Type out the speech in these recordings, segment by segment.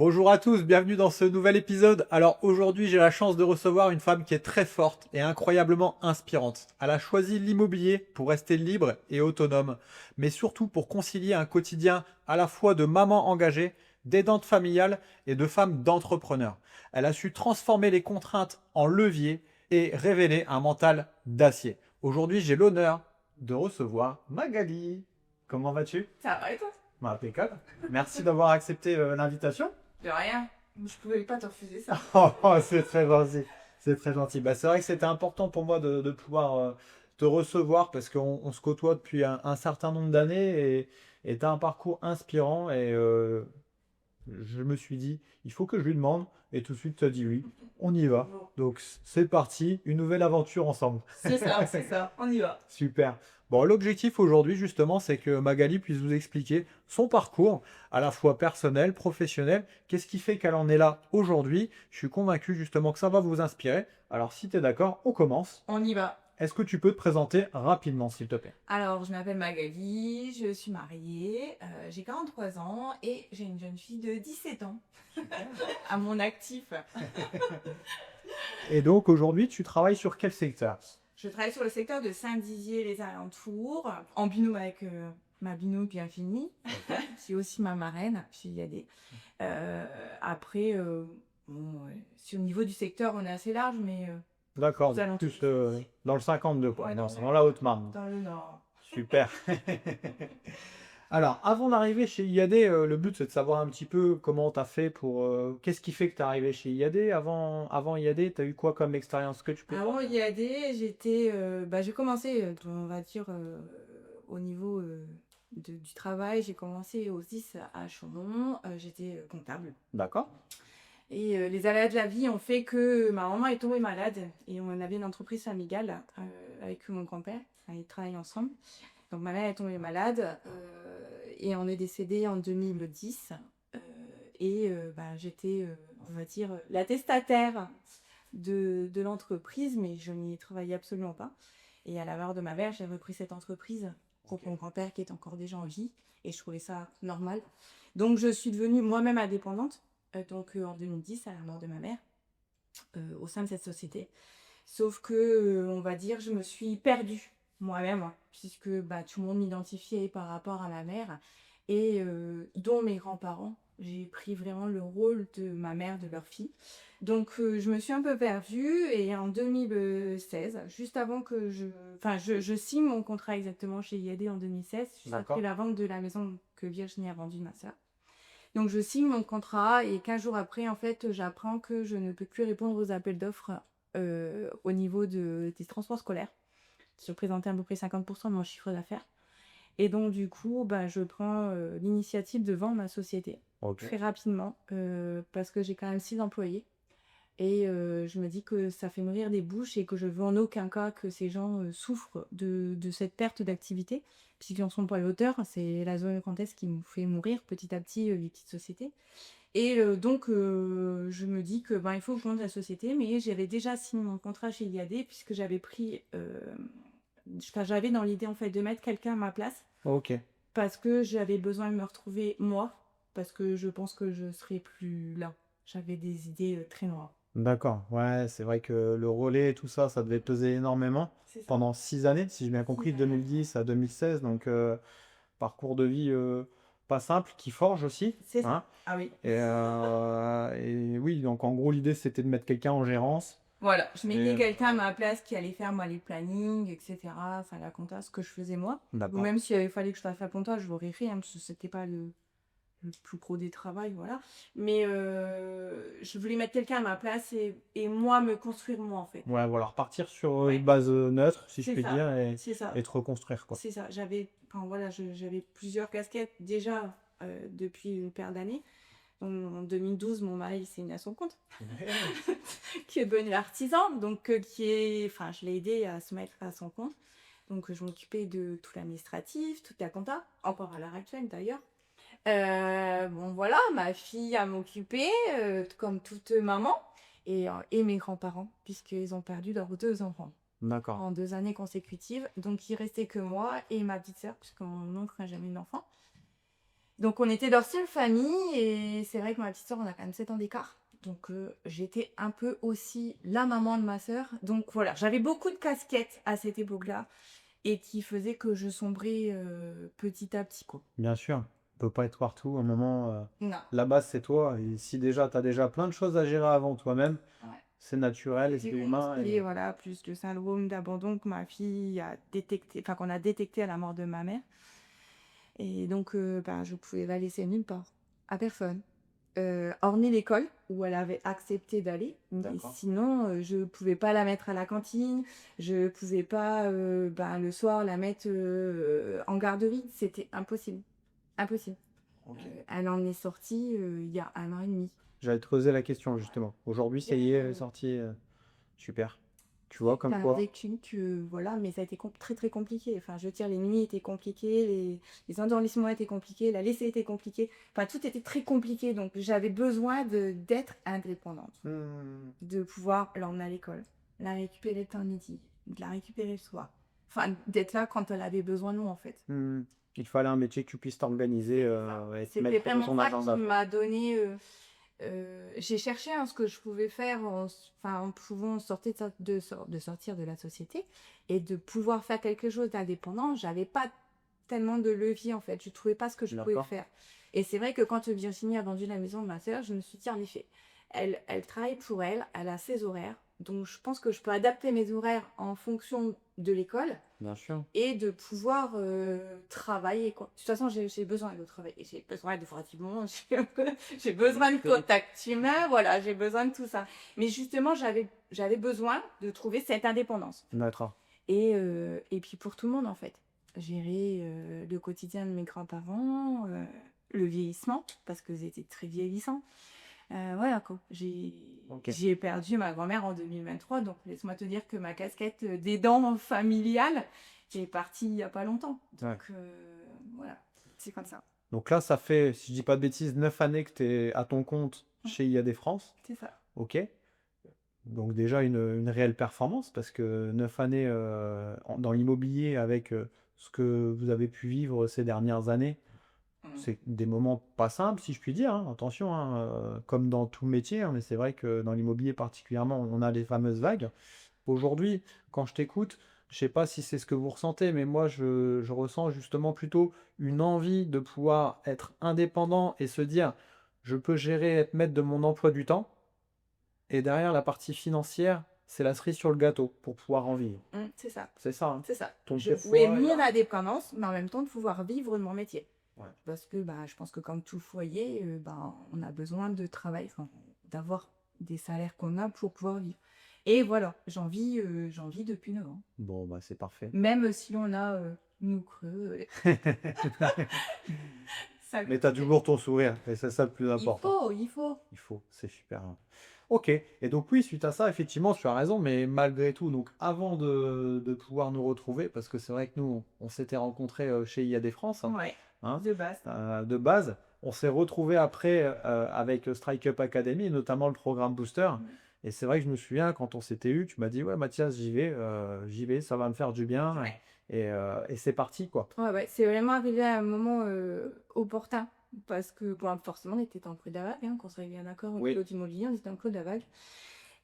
Bonjour à tous, bienvenue dans ce nouvel épisode. Alors aujourd'hui j'ai la chance de recevoir une femme qui est très forte et incroyablement inspirante. Elle a choisi l'immobilier pour rester libre et autonome, mais surtout pour concilier un quotidien à la fois de maman engagée, d'aidante familiale et de femme d'entrepreneur. Elle a su transformer les contraintes en levier et révéler un mental d'acier. Aujourd'hui j'ai l'honneur de recevoir Magali. Comment vas-tu? Ça va et toi? Bah, impeccable. Merci d'avoir accepté l'invitation. De rien. Je pouvais pas te refuser ça. Oh, c'est très gentil. C'est très gentil. Bah, c'est vrai que c'était important pour moi de pouvoir te recevoir parce qu'on se côtoie depuis un certain nombre d'années et tu as un parcours inspirant et je me suis dit, il faut que je lui demande et tout de suite tu as dit oui, on y va. Bon. Donc c'est parti, une nouvelle aventure ensemble. C'est ça, on y va. Super. Bon, l'objectif aujourd'hui, justement, c'est que Magali puisse vous expliquer son parcours, à la fois personnel, professionnel. Qu'est-ce qui fait qu'elle en est là aujourd'hui? Je suis convaincu, justement, que ça va vous inspirer. Alors, si tu es d'accord, on commence. On y va. Est-ce que tu peux te présenter rapidement, s'il te plaît? Alors, je m'appelle Magali, je suis mariée, j'ai 43 ans et j'ai une jeune fille de 17 ans à mon actif. Et donc, aujourd'hui, tu travailles sur quel secteur? Je travaille sur le secteur de Saint-Dizier, les alentours, en binôme avec ma binôme bien finie. C'est aussi ma marraine chez IAD. Après, bon, au niveau du secteur, on est assez large, mais D'accord, aux alentours. plus dans le 52, quoi. Ouais, Non, c'est dans la Haute-Marne. dans le nord. Super. Alors, avant d'arriver chez IAD, le but c'est de savoir un petit peu comment tu as fait pour. Qu'est-ce qui fait que tu es arrivé chez IAD? Avant IAD, tu as eu quoi comme expérience que tu peux. Avant IAD, j'ai commencé, on va dire, au niveau du travail, j'ai commencé au 10 à Chaumont, j'étais comptable. D'accord. Et les aléas de la vie ont fait que ma maman est tombée malade et on avait une entreprise familiale avec mon grand-père, ils travaillent ensemble. Donc ma mère est tombée malade et on est décédé en 2010. J'étais, on va dire, l'attestataire de l'entreprise, mais je n'y travaillais absolument pas. Et à la mort de ma mère, j'ai repris cette entreprise pour mon grand-père qui est encore déjà en vie et je trouvais ça normal. Donc je suis devenue moi-même indépendante, en 2010, à la mort de ma mère, au sein de cette société. Sauf que, on va dire, je me suis perdue moi-même, hein, puisque tout le monde m'identifiait par rapport à ma mère, et dont mes grands-parents. J'ai pris vraiment le rôle de ma mère, de leur fille. Donc, je me suis un peu perdue, et en 2016, juste avant que je signe mon contrat exactement chez IAD en 2016, juste D'accord. après la vente de la maison que Virginie a vendue de ma sœur. Donc, je signe mon contrat, et 15 jours après, en fait, j'apprends que je ne peux plus répondre aux appels d'offres au niveau des transports scolaires, qui représentaient à peu près 50% de mon chiffre d'affaires. Et donc, du coup, je prends l'initiative de vendre ma société Ok. très rapidement parce que j'ai quand même 6 employés. Et je me dis que ça fait mourir des bouches et que je veux en aucun cas que ces gens souffrent de cette perte d'activité, puisqu'ils n'en sont pas l'auteur. C'est la zone Grand Est qui nous fait mourir petit à petit les petites sociétés. Et je me dis que il faut que je monte la société, mais j'avais déjà signé mon contrat chez IAD puisque j'avais dans l'idée en fait de mettre quelqu'un à ma place Ok. parce que j'avais besoin de me retrouver moi, parce que je pense que je serais plus là. J'avais des idées très noires. D'accord. Ouais, c'est vrai que le relais et tout ça, ça devait peser énormément C'est ça. pendant 6 années, si j'ai bien compris, de 6 années. 2010 à 2016. Donc, parcours de vie pas simple, qui forge aussi. C'est ça. Hein. Ah oui. Et oui, donc en gros, l'idée c'était de mettre quelqu'un en gérance. Voilà, je mettais Et- quelqu'un à ma place qui allait faire moi les plannings, etc. Enfin la compta, ce que je faisais moi. Ou D'accord. même s'il avait fallu que je fasse la compta, je l'aurais fait, parce que c'était pas le plus gros des travails, voilà. Mais je voulais mettre quelqu'un à ma place et moi me construire moi en fait. Ouais, voilà, repartir sur Ouais. une base neutre, si je C'est puis ça. dire, C'est ça. et te reconstruire, quoi. C'est ça. J'avais plusieurs casquettes déjà depuis une paire d'années. En 2012, mon mari s'est mis à son compte, qui est devenu artisan, donc je l'ai aidé à se mettre à son compte. Donc je m'occupais de tout l'administratif, toute la compta, encore à l'heure actuelle d'ailleurs. Bon voilà, ma fille à m'occuper, comme toute maman, et mes grands-parents, puisqu'ils ont perdu leurs 2 enfants D'accord. en 2 années consécutives. Donc il restait que moi et ma petite sœur, puisque mon oncle n'a jamais eu d'enfant. Donc on était leur seule famille et c'est vrai que ma petite sœur, on a quand même 7 ans d'écart. Donc j'étais un peu aussi la maman de ma sœur. Donc voilà, j'avais beaucoup de casquettes à cette époque-là et qui faisait que je sombrais petit à petit, quoi. Bien sûr, on peut pas être partout. À un moment, Non. la base, c'est toi. Et si déjà, tu as déjà plein de choses à gérer avant toi-même, Ouais. c'est naturel et c'est J'ai humain. confié, voilà, plus le syndrome d'abandon que ma fille a détecté, enfin qu'on a détecté à la mort de ma mère. Et donc, je pouvais la laisser nulle part, à personne. Hormis l'école, où elle avait accepté d'aller. Mais D'accord. sinon, je pouvais pas la mettre à la cantine. Je pouvais pas, le soir, la mettre en garderie. C'était impossible. Impossible. Ok. Elle en est sortie il y a 1 an et demi. J'allais te poser la question justement. Aujourd'hui, ça y est, elle est Euh, sortie. Super. Tu vois, comme T'as quoi. vécu que, voilà, mais ça a été très très compliqué. Enfin, je veux dire, les nuits étaient compliquées, les endormissements étaient compliqués, la laissée était compliquée. Enfin, tout était très compliqué. Donc, j'avais besoin d'être indépendante, Hmm. de pouvoir l'emmener à l'école, la récupérer le temps de midi, de la récupérer le soir. Enfin, d'être là quand elle avait besoin de nous, en fait. Hmm. Il fallait un métier que tu puisses t'organiser et te C'était mettre dans vraiment ton ça qui agenda. m'a donné. J'ai cherché ce que je pouvais faire en pouvant de sortir de la société et de pouvoir faire quelque chose d'indépendant. J'avais pas tellement de levier en fait. Je trouvais pas ce que je pouvais D'accord. faire. Et c'est vrai que quand Virginie a vendu la maison de ma sœur, je me suis dit en effet, elle travaille pour elle, elle a ses horaires. Donc je pense que je peux adapter mes horaires en fonction de l'école Bien sûr. et de pouvoir travailler, quoi. De toute façon, j'ai besoin de travailler, j'ai besoin de voir du monde, j'ai besoin de contact humain, voilà, j'ai besoin de tout ça. Mais justement, j'avais besoin de trouver cette indépendance. D'accord. Et puis pour tout le monde, en fait. Gérer le quotidien de mes grands-parents, le vieillissement, parce que j'étais très vieillissant. Voilà quoi. Ok. J'ai perdu ma grand-mère en 2023, donc laisse-moi te dire que ma casquette d'aidant familiale est partie il n'y a pas longtemps. Ouais. Donc voilà, c'est comme ça. Donc là, ça fait, si je dis pas de bêtises, 9 années que tu es à ton compte chez IAD France. C'est ça. Ok. Donc déjà une réelle performance parce que 9 années dans l'immobilier avec ce que vous avez pu vivre ces dernières années, c'est des moments pas simples si je puis dire, hein. Attention, hein, comme dans tout métier, hein, mais c'est vrai que dans l'immobilier particulièrement, on a les fameuses vagues. Aujourd'hui, quand je t'écoute, je sais pas si c'est ce que vous ressentez, mais moi je ressens justement plutôt une envie de pouvoir être indépendant et se dire je peux gérer, être maître de mon emploi du temps. Et derrière, la partie financière, c'est la cerise sur le gâteau pour pouvoir en vivre. C'est ça. C'est ça, hein. C'est ça. Donc, Je des voulais fois, mon indépendance, mais en même temps de pouvoir vivre de mon métier. Ouais. Parce que je pense que comme tout foyer, on a besoin de travail, enfin, d'avoir des salaires qu'on a pour pouvoir vivre. Et voilà, j'en vis depuis 9 ans. Bon, bah, c'est parfait. Même si on a nous creux. Ça Mais tu as toujours ton sourire, et c'est ça le plus important. il faut. Il faut, c'est super, hein. Ok, et donc oui, suite à ça, effectivement, tu as raison, mais malgré tout, donc avant de pouvoir nous retrouver, parce que c'est vrai que nous, on s'était rencontrés chez IAD France, Ouais, hein, de base. de base, on s'est retrouvés après avec Strike Up Academy, et notamment le programme Booster. Et c'est vrai que je me souviens, quand on s'était eu, tu m'as dit, ouais, Mathias, j'y vais, ça va me faire du bien. Ouais. Et c'est parti, quoi. Ouais, c'est vraiment arrivé à un moment opportun. Parce que, forcément, on était en creux de la vague, hein, qu'on soit bien d'accord, au Oui. Claude Immobilier, on était en creux de la vague.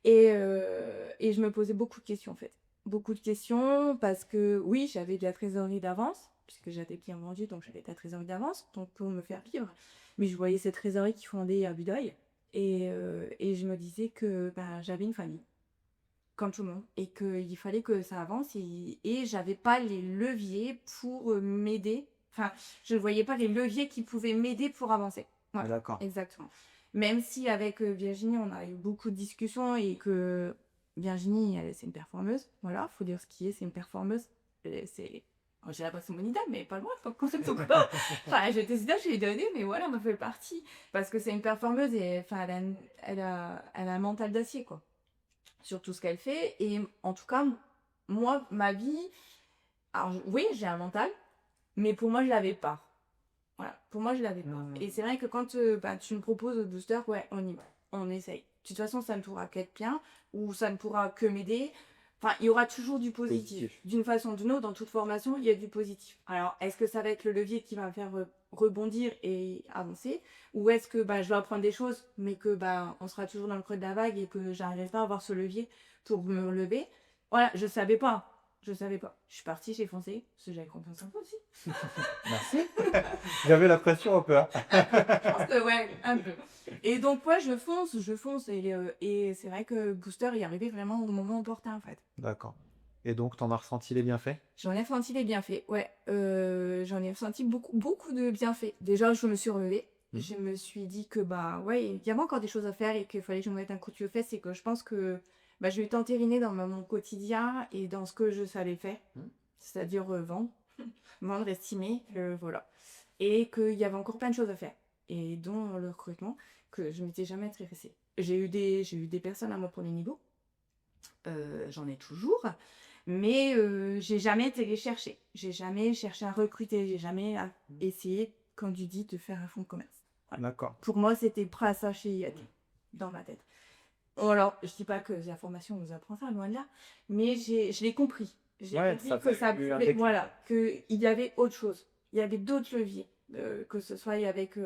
Et je me posais beaucoup de questions, en fait. Beaucoup de questions, parce que, oui, j'avais de la trésorerie d'avance, puisque j'avais bien vendu, donc j'avais de la trésorerie d'avance, donc pour me faire vivre. Mais je voyais cette trésorerie qui fondait à vue d'œil. Et je me disais que j'avais une famille, comme tout le monde, et qu'il fallait que ça avance, et j'avais pas les leviers pour m'aider. Enfin, je ne voyais pas les leviers qui pouvaient m'aider pour avancer. Voilà, D'accord. exactement. Même si avec Virginie, on a eu beaucoup de discussions et que Virginie, c'est une performeuse. Voilà, faut dire ce qui est, c'est une performeuse. J'ai la passion monida, mais pas loin, pas le concept encore. Enfin, je te dis, je l'ai donné, mais voilà, on en fait partie. Parce que c'est une performeuse et enfin, elle a un mental d'acier, quoi, sur tout ce qu'elle fait. Et en tout cas, moi, ma vie, alors oui, j'ai un mental, mais pour moi, je l'avais pas. Voilà, pour moi, je l'avais pas. Et c'est vrai que quand tu me proposes le booster, ouais, on y va, on essaye. De toute façon, ça ne pourra qu'être bien, ou ça ne pourra que m'aider. Enfin, il y aura toujours du positif. D'une façon ou d'une autre, dans toute formation, il y a du positif. Alors, est-ce que ça va être le levier qui va me faire rebondir et avancer, ou est-ce que je vais apprendre des choses, mais que on sera toujours dans le creux de la vague et que j'arriverai pas à avoir ce levier pour me relever. Voilà, je savais pas. Je savais pas. Je suis partie, j'ai foncé, parce que j'avais confiance en moi aussi. Merci. J'avais la pression un peu, hein. Je pense que ouais, un peu. Et donc ouais, je fonce et c'est vrai que Booster est arrivé vraiment au moment opportun en fait. D'accord. Et donc, t'en as ressenti les bienfaits? J'en ai ressenti les bienfaits, ouais. J'en ai ressenti beaucoup, beaucoup de bienfaits. Déjà, je me suis relevée. Mmh. Je me suis dit que ouais, il y avait encore des choses à faire et qu'il fallait que je me mette un coup de pied aux fesses et que je pense que je vais t'entériner dans mon quotidien et dans ce que je savais faire, Mmh. c'est-à-dire vendre, vendre, estimer, voilà. Et qu'il y avait encore plein de choses à faire. Et dont le recrutement, que je m'étais jamais intéressée. J'ai eu des personnes à mon premier niveau. J'en ai toujours. Mais j'ai jamais été les chercher. J'ai jamais cherché à recruter. J'ai jamais essayé, comme tu dis, de faire un fonds de commerce. Voilà. D'accord. Pour moi, c'était prêt à ça chez IAT, dans ma tête. Bon, alors, je dis pas que la formation nous apprend ça, loin de là, mais je l'ai compris. J'ai Ouais, compris ça que t'a ça eu un pouvait, déclic. voilà, qu'il y avait autre chose. Il y avait d'autres leviers, que ce soit avec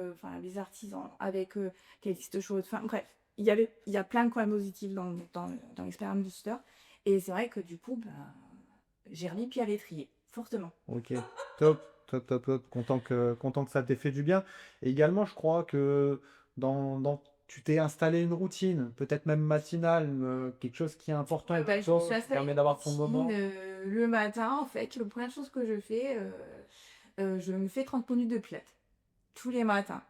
les artisans, avec Calixte Chaude, enfin bref, il y a plein de points positifs dans l'expérience du Booster. Et c'est vrai que du coup, j'ai remis pied à l'étrier, fortement. Ok, top, top, top, top. Content que ça t'ait fait du bien. Et également, je crois que tu t'es installé une routine, peut-être même matinale, quelque chose qui est important Ouais, pour je me toi, suis qui installée permet une d'avoir ton routine moment. le matin, en fait. La première chose que je fais, je me fais 30 minutes de pilates. Tous les matins.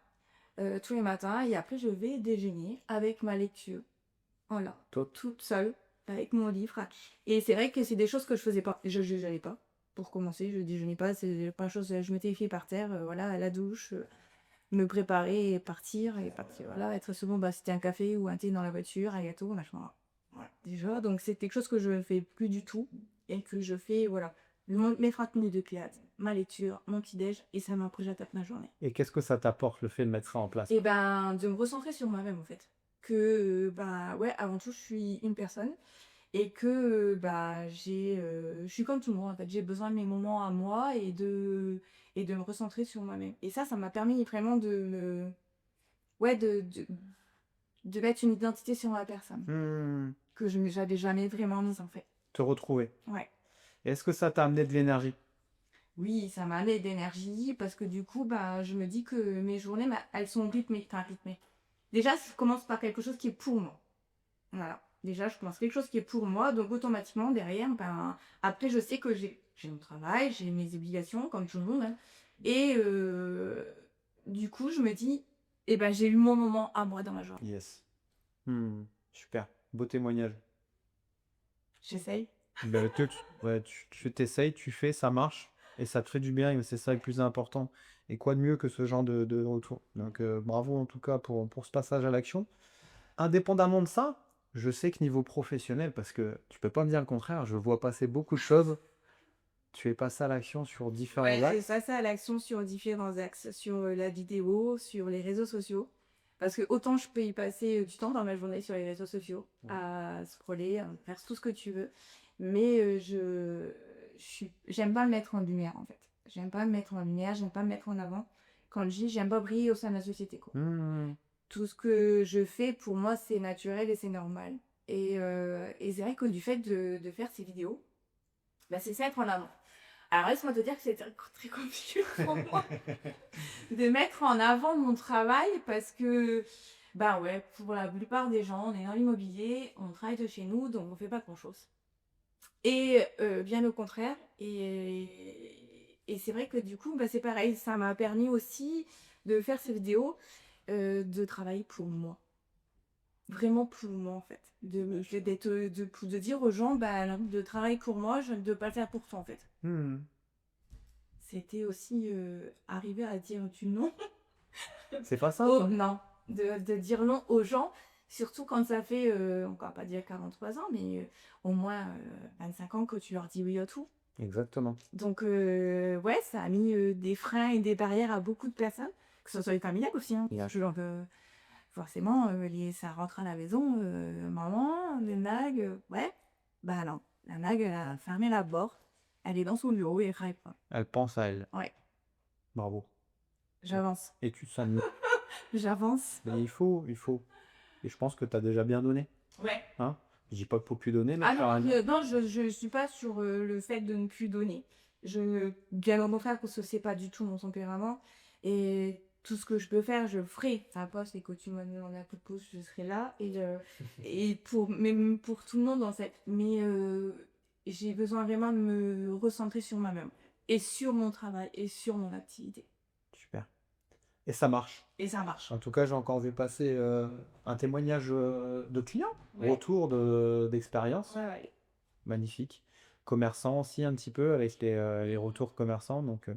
Tous les matins. Et après, je vais déjeuner avec ma lecture. Voilà. Top. Toute seule, avec mon livre. Et c'est vrai que c'est des choses que je faisais pas. Je déjeunais pas. Pour commencer, je déjeunais pas. C'est la première chose. Je mettais les pieds par terre, voilà, à la douche. Me préparer et partir. Voilà, être souvent, c'était un café ou un thé dans la voiture, un gâteau, machin. Voilà, déjà. Donc, c'est quelque chose que je ne fais plus du tout. Et que je fais, voilà, mes 30 minutes de pilates, ma lecture, mon petit-déj. Et ça m'apprend, j'attaque ma journée. Et qu'est-ce que ça t'apporte, le fait de mettre ça en place? Et de me recentrer sur moi-même, en fait. Que, ouais, avant tout, je suis une personne. Et que, je suis comme tout le monde, en fait. J'ai besoin de mes moments à moi et de me recentrer sur moi-même. Et ça m'a permis vraiment ouais, de mettre une identité sur ma personne. Hmm, Que je n'avais jamais vraiment mise, en fait. te retrouver. Ouais. Et est-ce que ça t'a amené de l'énergie? Oui, ça m'a amené d'énergie parce que du coup, je me dis que mes journées, elles sont rythmées, enfin rythmées. Déjà, je commence par quelque chose qui est pour moi. Voilà. Déjà, je commence quelque chose qui est pour moi, donc automatiquement, derrière, après, je sais que j'ai mon travail, j'ai mes obligations, comme tout le monde, hein. Et du coup, je me dis, j'ai eu mon moment à moi dans la journée. Yes. Hmm, super. Beau témoignage. J'essaye. Ben, ouais, tu t'essayes, tu fais, ça marche, et ça te fait du bien, et c'est ça le plus important. Et quoi de mieux que ce genre de retour? Donc, bravo en tout cas pour ce passage à l'action. Indépendamment de ça, je sais que niveau professionnel, parce que tu peux pas me dire le contraire, je vois passer beaucoup de choses. Tu es passé à l'action sur différents Ouais, j'ai axes. passé à l'action sur différents axes, sur la vidéo, sur les réseaux sociaux. Parce que autant je peux y passer du temps dans ma journée sur les réseaux sociaux, Ouais. à scroller, à faire tout ce que tu veux. Mais j'aime pas me mettre en lumière, en fait. J'aime pas me mettre en lumière, j'aime pas me mettre en avant. Quand je dis, j'aime pas briller au sein de la société, quoi. Hmm, Tout ce que je fais, pour moi, c'est naturel et c'est normal. Et c'est vrai que du fait de faire ces vidéos, c'est ça être en avant. Alors laisse-moi te dire que c'était très compliqué pour moi de mettre en avant mon travail parce que, ouais, pour la plupart des gens, on est dans l'immobilier, on travaille de chez nous, donc on fait pas grand-chose. Et bien au contraire. Et c'est vrai que du coup, c'est pareil, ça m'a permis aussi de faire ces vidéos, de travailler pour moi. Vraiment pour moi, en fait. De dire aux gens, de travailler pour moi, de pas le faire pour toi, en fait. hmm. C'était aussi arriver à dire du non. C'est pas ça, Oh toi? non, de dire non aux gens, surtout quand ça fait, on va pas dire 43 ans, mais au moins 25 ans que tu leur dis oui à tout. Exactement. Donc ouais, ça a mis des freins et des barrières à beaucoup de personnes, que ce soit les familiales aussi, hein. Yeah. Forcément, ça rentre à la maison, maman, les nags, ouais. Non, la nag, elle a fermé la porte, elle est dans son bureau et elle travaille pas. Elle pense à elle. Ouais. Bravo. J'avance. Et ça, J'avance. mais il faut. Et je pense que tu as déjà bien donné. Ouais. Hein? Je dis pas qu'il faut plus donner, mais Ah ça non, rien. non, je suis pas sur le fait de ne plus donner. Bien au contraire, parce que c'est pas du tout mon tempérament. Et tout ce que je peux faire, je le ferai. Ça poste et que tu me demandes un coup de pouce, je serai là. Et même pour tout le monde, en fait. Mais j'ai besoin vraiment de me recentrer sur moi-même. Et sur mon travail, et sur mon activité. Super. Et ça marche. Et ça marche. En tout cas, j'ai encore vu passer un témoignage de client, Ouais. retour d'expérience. Ouais, ouais. Magnifique. Commerçant aussi un petit peu avec les retours commerçants. Donc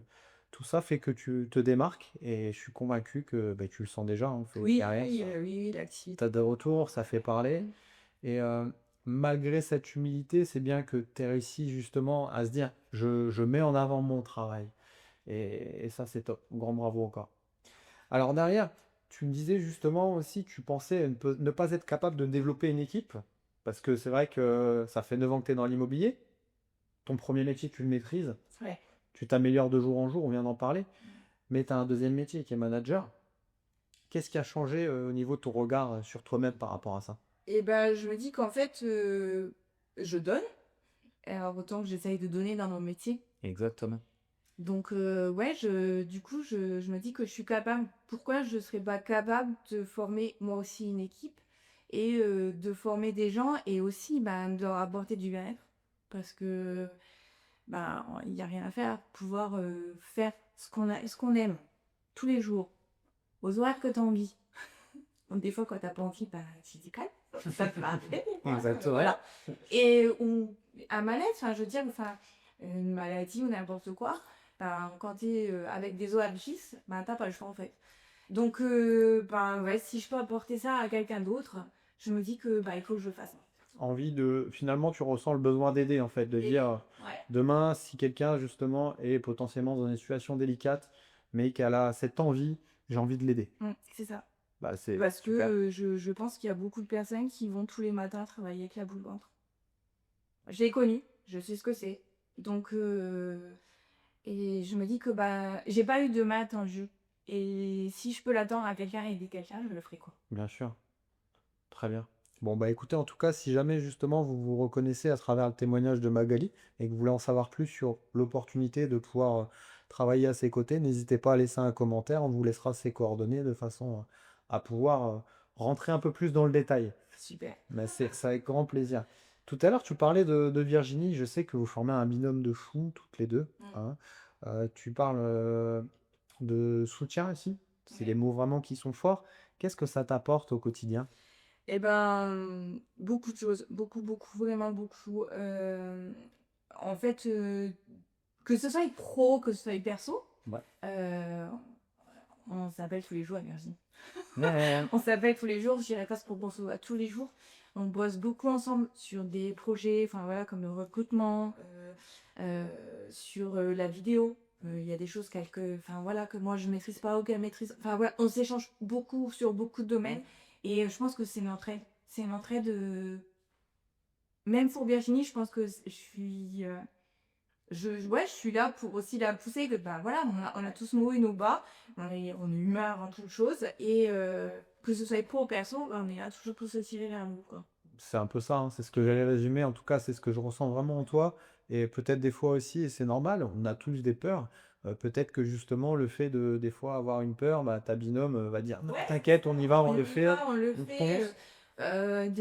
tout ça fait que tu te démarques et je suis convaincu que bah, tu le sens déjà. Hein, Oui, derrière, oui, tu l'activité. as des retours, ça fait parler. Et malgré cette humilité, c'est bien que tu aies réussi justement à se dire je mets en avant mon travail. Et ça, c'est top. Grand bravo encore. Alors derrière, tu me disais justement aussi, tu pensais ne pas être capable de développer une équipe, parce que c'est vrai que ça fait 9 ans que tu es dans l'immobilier, ton premier métier, tu le maîtrises, Ouais. tu t'améliores de jour en jour, on vient d'en parler, mais tu as un deuxième métier qui est manager. Qu'est-ce qui a changé au niveau de ton regard sur toi-même par rapport à ça? Et ben, je me dis qu'en fait, je donne. Alors, autant que j'essaye de donner dans mon métier. Exactement. Donc, ouais, du coup, je me dis que je suis capable. Pourquoi je ne serais pas capable de former moi aussi une équipe et de former des gens et aussi ben, de leur apporter du bien-être. Parce que ben, il n'y a rien à faire. Pouvoir faire ce qu'on aime tous les jours, aux horaires que tu as envie. Donc, des fois, quand tu n'as pas envie, ben, tu dis calme. Ça peut arriver. Exactement. Voilà. Et un malaise, enfin, je veux dire, enfin, une maladie ou n'importe quoi, ben, quand tu es avec des ORGIS, ben, t'as pas le choix en fait. Donc, ben, ouais, si je peux apporter ça à quelqu'un d'autre, je me dis que ben, il faut que je le fasse. Envie de... Finalement, tu ressens le besoin d'aider, en fait, de dire, Ouais. demain, si quelqu'un, justement, est potentiellement dans une situation délicate, mais qu'elle a cette envie, j'ai envie de l'aider. C'est ça. Bah, c'est Parce que super. je pense qu'il y a beaucoup de personnes qui vont tous les matins travailler avec la boule au ventre. Je l'ai connu, je sais ce que c'est. Donc, et je me dis que bah, j'ai pas eu de maths en jeu. Et si je peux l'attendre à quelqu'un et aider quelqu'un, je le ferai quoi. Bien sûr. Très bien. Bon, bah écoutez, en tout cas, si jamais justement vous vous reconnaissez à travers le témoignage de Magali et que vous voulez en savoir plus sur l'opportunité de pouvoir travailler à ses côtés, n'hésitez pas à laisser un commentaire, on vous laissera ses coordonnées de façon à pouvoir rentrer un peu plus dans le détail. Super. Mais c'est avec grand plaisir. Tout à l'heure, tu parlais de Virginie, je sais que vous formez un binôme de fous, toutes les deux. Hein. Tu parles de soutien aussi, c'est des mots vraiment qui sont forts. Qu'est-ce que ça t'apporte au quotidien? Eh ben, beaucoup de choses. Beaucoup, beaucoup, vraiment beaucoup. En fait, que ce soit pro, que ce soit perso, Ouais. on s'appelle tous les jours, merci. Ouais. On s'appelle tous les jours, je dirais pas ce qu'on pense à tous les jours. On bosse beaucoup ensemble sur des projets, enfin voilà, comme le recrutement, sur la vidéo. Il y a des choses enfin voilà, que moi je maîtrise pas ou qu'elle maîtrise. Enfin voilà, on s'échange beaucoup sur beaucoup de domaines. Et je pense que c'est une entraide. C'est une entraide. Même pour Virginie, je pense que je suis. Ouais, je suis là pour aussi la pousser. Que, ben voilà, on a tous nos hauts et nos bas. On est humain avant toute chose. Et que ce soit pro ou perso, ben, on est là toujours pour se tirer vers nous, quoi. C'est un peu ça, hein, c'est ce que j'allais résumer. En tout cas, c'est ce que je ressens vraiment en toi. Et peut-être des fois aussi, et c'est normal, on a tous des peurs. Peut-être que justement, le fait de des fois avoir une peur, bah, ta binôme va dire non, Ouais. t'inquiète, on y va, on le fait. On le On fait. fonce.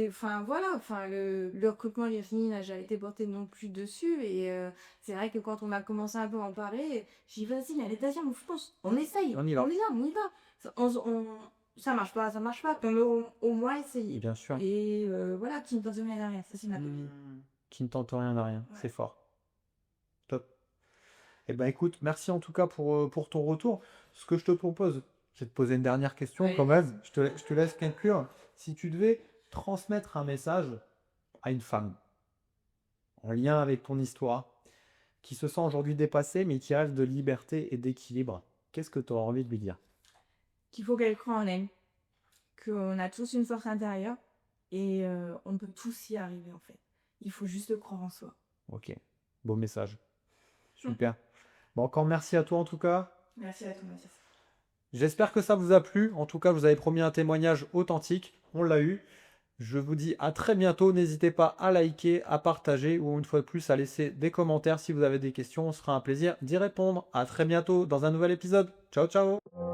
Enfin voilà, enfin le recrutement Virginie n'a jamais été porté non plus dessus. Et c'est vrai que quand on a commencé un peu à en parler, j'ai dit vas-y, allez, vas-y, on fonce, on essaye, On y va. on y va, on y va. Ça marche pas, mais au moins essayer. Bien sûr. Et voilà, qui ne tente rien à rien, ça c'est ma devise. Qui ne tente rien à rien, Ouais. c'est fort. Top. Eh ben écoute, merci en tout cas pour ton retour. Ce que je te propose, c'est de poser une dernière question Oui. quand même. Je te laisse conclure. Si tu devais transmettre un message à une femme en lien avec ton histoire, qui se sent aujourd'hui dépassée, mais qui rêve de liberté et d'équilibre, qu'est-ce que tu auras envie de lui dire? Qu'il faut qu'elle croie en elle, qu'on a tous une force intérieure et on peut tous y arriver en fait. Il faut juste croire en soi. Ok, beau message. Super. Bon, encore merci à toi en tout cas. Merci à toi, Mathias. J'espère que ça vous a plu. En tout cas, vous avez promis un témoignage authentique. On l'a eu. Je vous dis à très bientôt. N'hésitez pas à liker, à partager ou une fois de plus à laisser des commentaires si vous avez des questions. On se fera un plaisir d'y répondre. À très bientôt dans un nouvel épisode. Ciao, ciao!